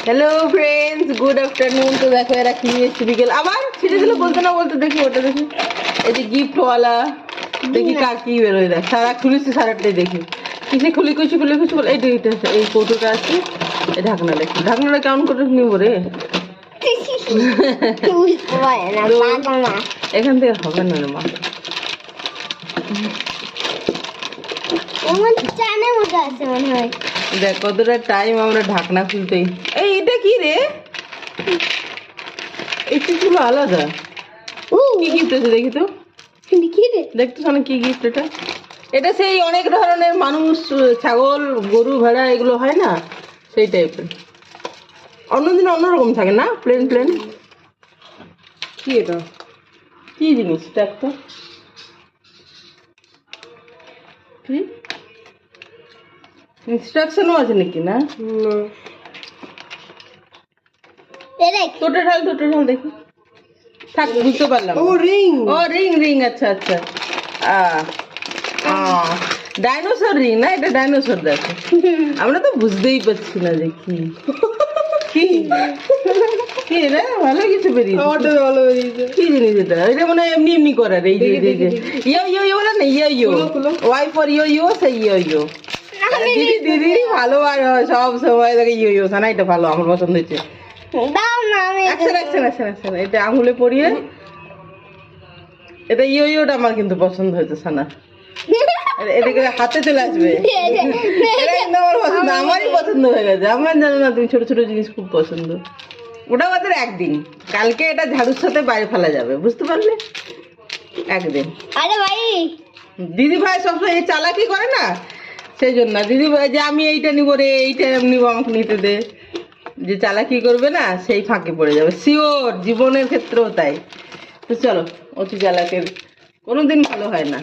Hello friends, good afternoon. তো দেখো এরা কি এসছে বিকেল আবার ছিটে দিল, বলতে না বলতে দেখি ওটা দেখি, এই যে গিফটওয়ালা দেখি কার কি বেরোয়। দেখ সারা খুলেছি, সারাটাই দেখি কিসে খুলি খুশি খুলে খুশি বলে এইটা এইটা এই কৌটোটা আছে, এই ঢাকনা দেখি, ঢাকনাটা কেমন করে নিবো রে? এখান থেকে হবে না রে মা, দেখ কতটা টাইম আমরা ঢাকনা খুলতেই। এই এটা কি রে? এই চিজগুলো আলাদা। কি গিফট আছে দেখি তো, দেখতো শোনা কি গিফট এটা? এটা সেই অনেক ধরনের মানুষ, ছাগল, গরু, ভেড়া এগুলো হয় না, সেই টাইপের। অন্যদিন অন্যরকম থাকে না, প্লেন প্লেন। কি এটা, কি জিনিস দেখ তো? কি ইনস্ট্রাকশনও আছে নাকি? না তোটা ঢাল, তোটা ঢাল দেখি। থাক, বুঝতে পারলাম। ও রিং, ও রিং রিং, আচ্ছা আচ্ছা। ডাইনোসর রিং না, এটা ডাইনোসর। দেখো আমরা তো বুঝতেই পারছি না যে কি কি কি রে, ভালো কিছু বেরিয়েছে। কি জিনিস এটা? এটা মানে এমনি এমনি করার, এই যে ইয়ো ইয়ো ইয়ো বলে না, ইয়ো ইয়ো ওয়াই ফর ইয়ো ইয়ো, সেই ইয়ো ইয়ো। দিদি দিদি ভালো আর সব সময় দেখে ইয়ো ইয়ো সানা, এটা ভালো, আমার পছন্দ হয়েছে। এটা আঙুলে পরিয়ে, এটা ইয়ো ইয়োটা আমার কিন্তু পছন্দ হয়েছে সানা। এটাকে হাতে চলে আসবে, এটা কিন্তু আমার পছন্দ, আমারই পছন্দ হয়ে গেছে। আমার জানো না, তুমি ছোট ছোট জিনিস খুব পছন্দ। ওটা আমাদের একদিন, কালকে এটা ঝাড়ুর সাথে বাইরে ফেলা যাবে, বুঝতে পারলে? একদিন। আরে ভাই, দিদি ভাই সবসময় এই চালাকি করে না, সেই জন্য দিদি ভাই যে আমি এইটা নিবো রে, এইটা নিবো, আমাকে নিতে দে, যে চালাকি করবে না সেই ফাঁকে পড়ে যাবে, শিওর। জীবনের ক্ষেত্রেও তাই। তো চলো, অতি চালাকের কোনোদিন ভালো হয় না।